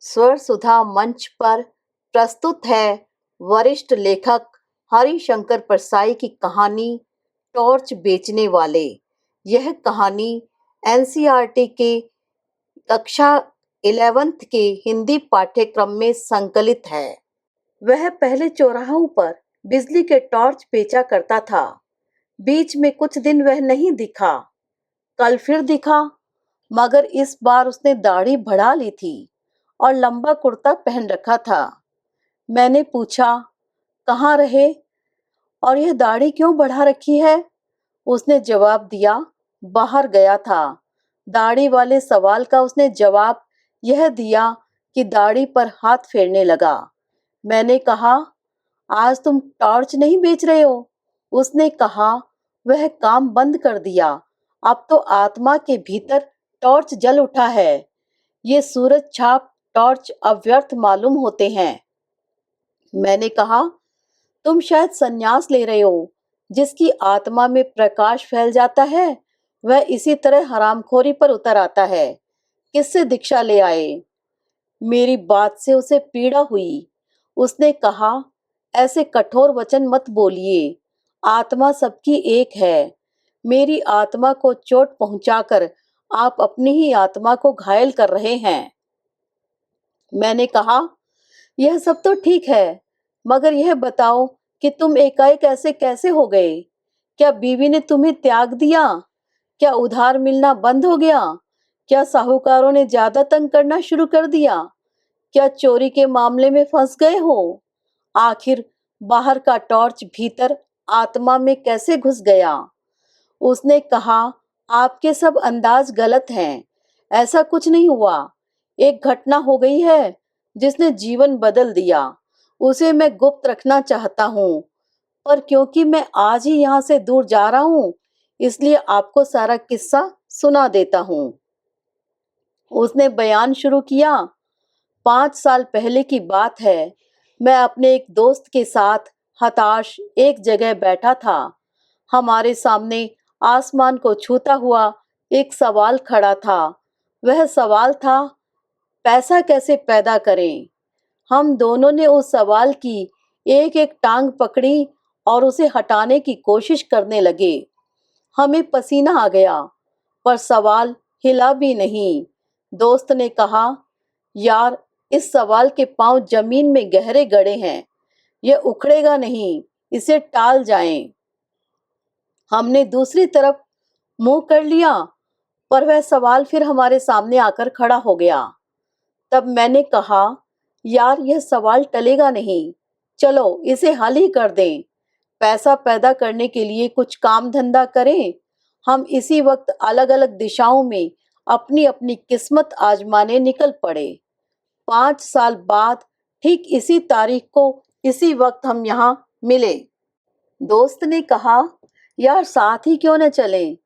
स्वर सुधा मंच पर प्रस्तुत है वरिष्ठ लेखक हरिशंकर परसाई की कहानी टॉर्च बेचने वाले। यह कहानी एनसीईआरटी के कक्षा 11th के हिंदी पाठ्यक्रम में संकलित है। वह पहले चौराहों पर बिजली के टॉर्च बेचा करता था। बीच में कुछ दिन वह नहीं दिखा। कल फिर दिखा, मगर इस बार उसने दाढ़ी बढ़ा ली थी और लंबा कुर्ता पहन रखा था। मैंने पूछा, कहाँ रहे और यह दाढ़ी क्यों बढ़ा रखी है? उसने जवाब दिया, बाहर गया था। दाढ़ी वाले सवाल का उसने जवाब यह दिया कि दाढ़ी पर हाथ फेरने लगा। मैंने कहा, आज तुम टॉर्च नहीं बेच रहे हो? उसने कहा, वह काम बंद कर दिया। अब तो आत्मा के भीतर टॉर्च जल उठा है। ये सूरज छाप टॉर्च अव्यर्थ मालूम होते हैं। मैंने कहा, तुम शायद संन्यास ले रहे हो। जिसकी आत्मा में प्रकाश फैल जाता है वह इसी तरह हरामखोरी पर उतर आता है। किससे दीक्षा ले आए? मेरी बात से उसे पीड़ा हुई। उसने कहा, ऐसे कठोर वचन मत बोलिए। आत्मा सबकी एक है। मेरी आत्मा को चोट पहुंचाकर आप अपनी ही आत्मा को घायल कर रहे हैं। मैंने कहा, यह सब तो ठीक है, मगर यह बताओ कि तुम एकाएक ऐसे कैसे हो गए? क्या बीवी ने तुम्हें त्याग दिया? क्या उधार मिलना बंद हो गया? क्या साहूकारों ने ज्यादा तंग करना शुरू कर दिया? क्या चोरी के मामले में फंस गए हो? आखिर बाहर का टॉर्च भीतर आत्मा में कैसे घुस गया? उसने कहा, आपके सब अंदाज गलत हैं। ऐसा कुछ नहीं हुआ। एक घटना हो गई है जिसने जीवन बदल दिया। उसे मैं गुप्त रखना चाहता हूँ, पर क्योंकि मैं आज ही यहाँ से दूर जा रहा हूँ, इसलिए आपको सारा किस्सा सुना देता हूँ। उसने बयान शुरू किया। 5 साल पहले की बात है। मैं अपने एक दोस्त के साथ हताश एक जगह बैठा था। हमारे सामने आसमान को छूता हुआ एक सवाल खड़ा था। वह सवाल था, पैसा कैसे पैदा करें? हम दोनों ने उस सवाल की एक एक टांग पकड़ी और उसे हटाने की कोशिश करने लगे। हमें पसीना आ गया, पर सवाल हिला भी नहीं। दोस्त ने कहा, यार, इस सवाल के पांव जमीन में गहरे गड़े हैं। यह उखड़ेगा नहीं, इसे टाल जाएं। हमने दूसरी तरफ मुंह कर लिया, पर वह सवाल फिर हमारे सामने आकर खड़ा हो गया। तब मैंने कहा, यार, यह सवाल टलेगा नहीं। चलो इसे हल ही कर दें। पैसा पैदा करने के लिए कुछ काम धंधा करें। हम इसी वक्त अलग अलग दिशाओं में अपनी अपनी किस्मत आजमाने निकल पड़े। 5 साल बाद ठीक इसी तारीख को इसी वक्त हम यहाँ मिले। दोस्त ने कहा, यार, साथ ही क्यों न चलें?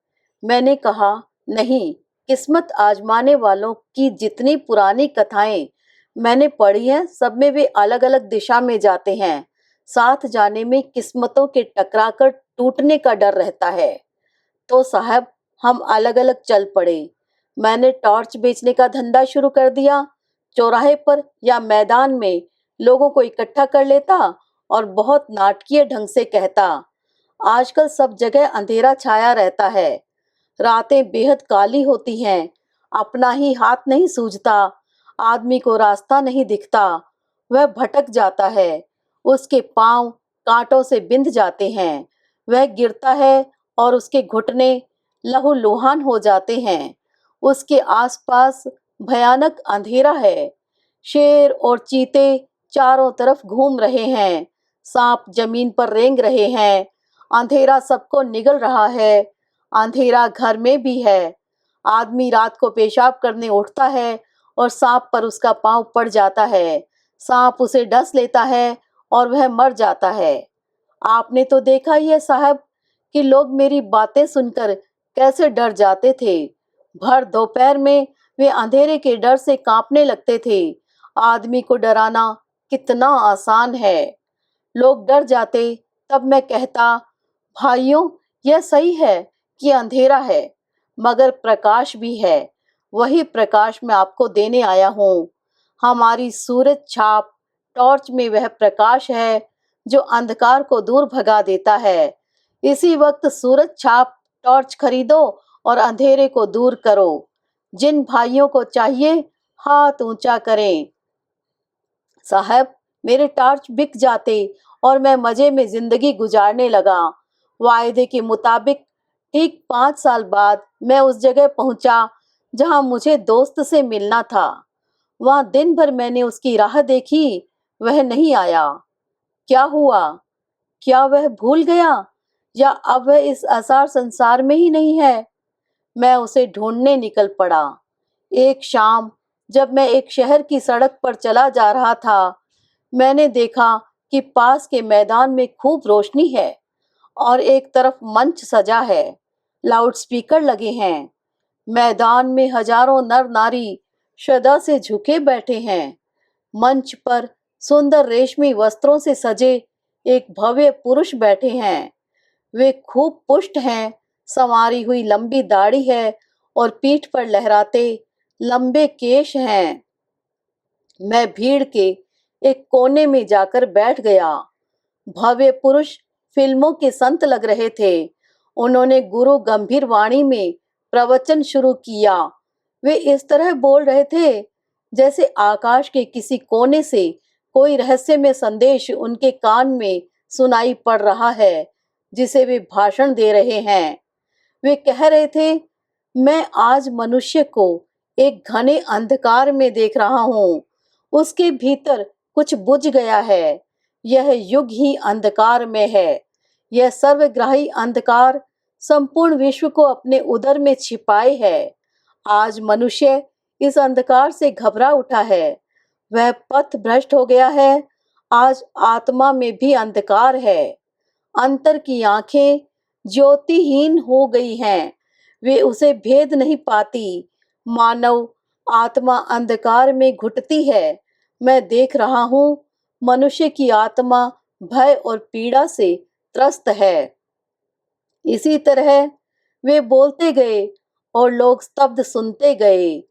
मैंने कहा, नहीं, किस्मत आजमाने वालों की जितनी पुरानी कथाएं मैंने पढ़ी हैं, सब में वे अलग अलग दिशा में जाते हैं। साथ जाने में किस्मतों के टकराकर टूटने का डर रहता है। तो साहब, हम अलग अलग चल पड़े। मैंने टॉर्च बेचने का धंधा शुरू कर दिया। चौराहे पर या मैदान में लोगों को इकट्ठा कर लेता और बहुत नाटकीय ढंग से कहता, आजकल सब जगह अंधेरा छाया रहता है। रातें बेहद काली होती हैं। अपना ही हाथ नहीं सूझता। आदमी को रास्ता नहीं दिखता। वह भटक जाता है। उसके पांव कांटों से बिंध जाते हैं। वह गिरता है और उसके घुटने लहूलुहान हो जाते हैं। उसके आसपास भयानक अंधेरा है। शेर और चीते चारों तरफ घूम रहे हैं। सांप जमीन पर रेंग रहे हैं। अंधेरा सबको निगल रहा है। अंधेरा घर में भी है। आदमी रात को पेशाब करने उठता है और सांप पर उसका पांव पड़ जाता है। सांप उसे डस लेता है और वह मर जाता है। आपने तो देखा ही है साहब कि लोग मेरी बातें सुनकर कैसे डर जाते थे। भर दोपहर में वे अंधेरे के डर से कांपने लगते थे। आदमी को डराना कितना आसान है। लोग डर जाते, तब मैं कहता, भाइयों, यह सही है कि अंधेरा है, मगर प्रकाश भी है। वही प्रकाश मैं आपको देने आया हूँ। हमारी सूरज छाप टॉर्च में वह प्रकाश है जो अंधकार को दूर भगा देता है। इसी वक्त सूरज छाप टॉर्च खरीदो और अंधेरे को दूर करो। जिन भाइयों को चाहिए हाथ ऊंचा करें। साहब, मेरे टॉर्च बिक जाते और मैं मजे में जिंदगी गुजारने लगा। वायदे के मुताबिक ठीक 5 साल बाद मैं उस जगह पहुंचा जहां मुझे दोस्त से मिलना था। वहां दिन भर मैंने उसकी राह देखी, वह नहीं आया। क्या हुआ? क्या वह भूल गया या अब वह इस असार संसार में ही नहीं है? मैं उसे ढूंढने निकल पड़ा। एक शाम जब मैं एक शहर की सड़क पर चला जा रहा था, मैंने देखा कि पास के मैदान में खूब रोशनी है और एक तरफ मंच सजा है, लाउडस्पीकर लगे हैं। मैदान में हजारों नर नारी श्रद्धा से झुके बैठे हैं। मंच पर सुंदर रेशमी वस्त्रों से सजे एक भव्य पुरुष बैठे हैं। वे खूब पुष्ट हैं, संवारी हुई लंबी दाढ़ी है और पीठ पर लहराते लंबे केश हैं। मैं भीड़ के एक कोने में जाकर बैठ गया। भव्य पुरुष फिल्मों के संत लग रहे थे। उन्होंने गुरु गंभीर वाणी में प्रवचन शुरू किया। वे इस तरह बोल रहे थे जैसे आकाश के किसी कोने से कोई रहस्यमय संदेश उनके कान में सुनाई पड़ रहा है, जिसे वे भाषण दे रहे हैं। वे कह रहे थे, मैं आज मनुष्य को एक घने अंधकार में देख रहा हूँ। उसके भीतर कुछ बुझ गया है। यह युग ही अंधकार में है। यह सर्वग्राही अंधकार संपूर्ण विश्व को अपने उदर में छिपाए है। आज मनुष्य इस अंधकार से घबरा उठा है। वह पथ भ्रष्ट हो गया है। आज आत्मा में भी अंधकार है। अंतर की आंखें ज्योतिहीन हो गई हैं। वे उसे भेद नहीं पाती। मानव आत्मा अंधकार में घुटती है। मैं देख रहा हूँ मनुष्य की आत्मा भय और पीड़ा से त्रस्त है। इसी तरह वे बोलते गए और लोग स्तब्ध सुनते गए।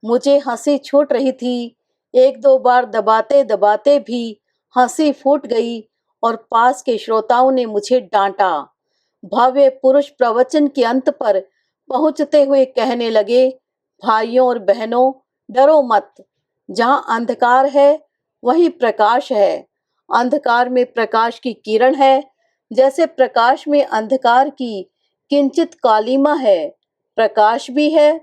मुझे हंसी छूट रही थी। एक दो बार दबाते दबाते भी हंसी फूट गई और पास के श्रोताओं ने मुझे डांटा। भव्य पुरुष प्रवचन के अंत पर पहुंचते हुए कहने लगे, भाइयों और बहनों, डरो मत। जहां अंधकार है वहीं प्रकाश है। अंधकार में प्रकाश की किरण है। जैसे प्रकाश में अंधकार की किंचित कालिमा है, प्रकाश भी है।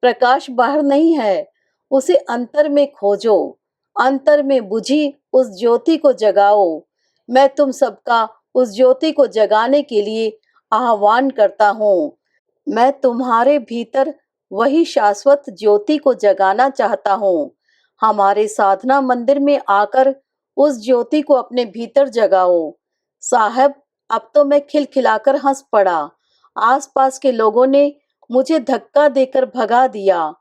प्रकाश बाहर नहीं है, उसे अंतर में खोजो। अंतर में बुझी उस ज्योति को जगाओ। मैं तुम सबका उस ज्योति को जगाने के लिए आह्वान करता हूँ। मैं तुम्हारे भीतर वही शाश्वत ज्योति को जगाना चाहता हूँ। हमारे साधना मंदिर में आकर उस ज्योति को अपने भीतर जगाओ। साहब, अब तो मैं खिलखिलाकर हंस पड़ा। आसपास के लोगों ने मुझे धक्का देकर भगा दिया।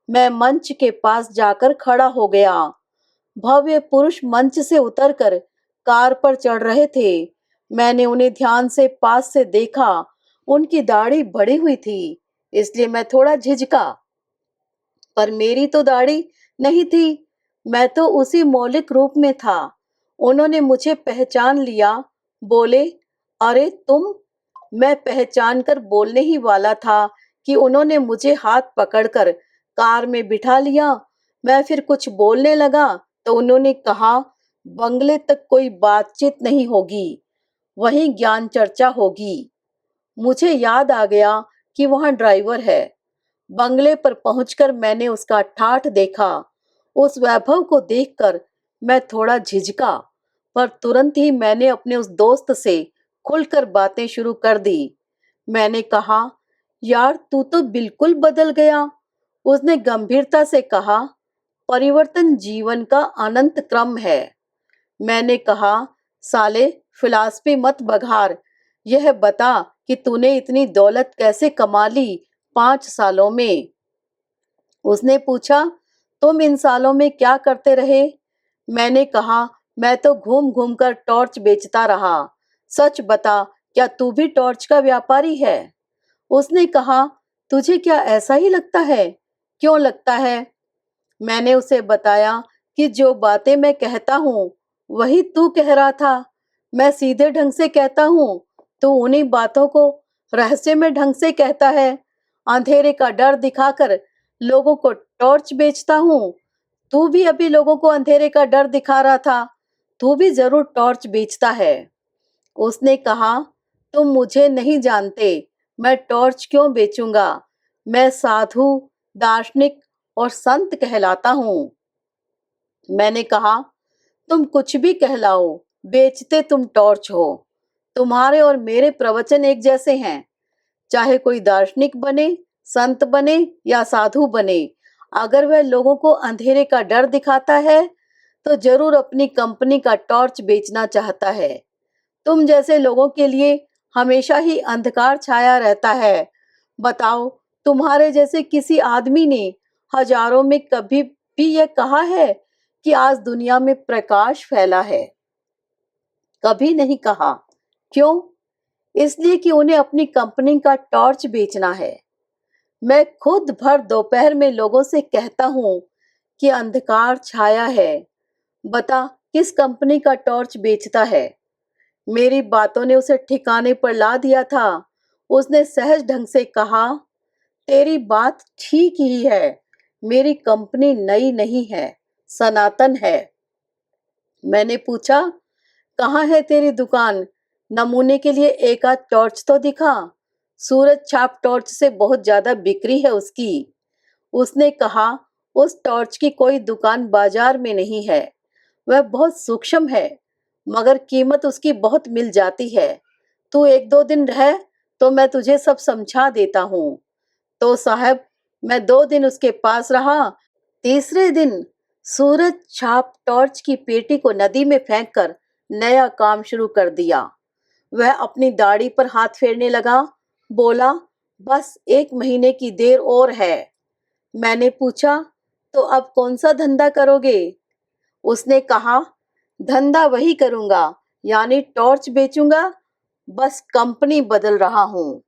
मैं मंच के पास जाकर खड़ा हो गया। भव्य पुरुष मंच से उतरकर कार पर चढ़ रहे थे। मैंने उन्हें ध्यान से पास से देखा। उनकी दाढ़ी बढ़ी हुई थी, इसलिए मैं थोड़ा झिझका। पर मेरी तो दाढ़ी नहीं थी। मैं तो उसी मौलिक रूप में था। उन्होंने मुझे पहचान लिया। बोले, अरे तुम। मैं पहचान कर बोलने ही वाला था कि उन्होंने मुझे हाथ पकड़कर कार में बिठा लिया। मैं फिर कुछ बोलने लगा तो उन्होंने कहा, बंगले तक कोई बातचीत नहीं होगी, वहीं ज्ञान चर्चा होगी। मुझे याद आ गया कि वहां ड्राइवर है। बंगले पर पहुंचकर मैंने उसका ठाठ देखा। उस वैभव को देखकर मैं थोड़ा झिझका, पर तुरंत ही मैंने अपने उस दोस्त से खुलकर बातें शुरू कर दी। मैंने कहा, यार तू तो बिल्कुल बदल गया। उसने गंभीरता से कहा, परिवर्तन जीवन का अनंत क्रम है। मैंने कहा, साले फिलॉसफी मत बघार। यह बता कि तूने इतनी दौलत कैसे कमा ली 5 सालों में। उसने पूछा, तुम इन सालों में क्या करते रहे? मैंने कहा, मैं तो घूम घूम कर टॉर्च बेचता रहा। सच बता, क्या तू भी टॉर्च का व्यापारी है? उसने कहा, तुझे क्या ऐसा ही लगता है? क्यों लगता है? मैंने उसे बताया कि जो बातें मैं कहता हूँ वही तू कह रहा था। मैं सीधे ढंग से कहता हूँ, तू उन्हीं बातों को रहस्यमय ढंग से कहता है। अंधेरे का डर दिखाकर लोगों को टॉर्च बेचता हूँ। तू भी अभी लोगों को अंधेरे का डर दिखा रहा था, तू भी जरूर टॉर्च बेचता है। उसने कहा, तुम मुझे नहीं जानते, मैं टॉर्च क्यों बेचूंगा? मैं साधु, दार्शनिक और संत कहलाता हूँ। मैंने कहा, तुम कुछ भी कहलाओ, बेचते तुम टॉर्च हो। तुम्हारे और मेरे प्रवचन एक जैसे हैं। चाहे कोई दार्शनिक बने, संत बने या साधु बने, अगर वह लोगों को अंधेरे का डर दिखाता है तो जरूर अपनी कंपनी का टॉर्च बेचना चाहता है। तुम जैसे लोगों के लिए हमेशा ही अंधकार छाया रहता है। बताओ, तुम्हारे जैसे किसी आदमी ने हजारों में कभी भी यह कहा है कि आज दुनिया में प्रकाश फैला है? कभी नहीं कहा। क्यों? इसलिए कि उन्हें अपनी कंपनी का टॉर्च बेचना है। मैं खुद भर दोपहर में लोगों से कहता हूँ कि अंधकार छाया है। बता, किस कंपनी का टॉर्च बेचता है? मेरी बातों ने उसे ठिकाने पर ला दिया था। उसने सहज ढंग से कहा, तेरी बात ठीक ही है। मेरी कंपनी नई नहीं है, सनातन है। मैंने पूछा, कहाँ है तेरी दुकान? नमूने के लिए एक आध टॉर्च तो दिखा। सूरज छाप टॉर्च से बहुत ज्यादा बिक्री है उसकी। उसने कहा, उस टॉर्च की कोई दुकान बाजार में नहीं है। वह बहुत सूक्ष्म है, मगर कीमत उसकी बहुत मिल जाती है। तू एक दो दिन रह तो मैं तुझे सब समझा देता हूँ। तो साहब, मैं 2 दिन उसके पास रहा। तीसरे दिन सूरज छाप टॉर्च की पेटी को नदी में फेंककर नया काम शुरू कर दिया। वह अपनी दाढ़ी पर हाथ फेरने लगा, बोला, बस 1 महीने की देर और है। मैंने पूछा, तो अब कौन सा धंधा करोगे? उसने कहा, धंधा वही करूंगा, यानी टॉर्च बेचूंगा, बस कंपनी बदल रहा हूँ।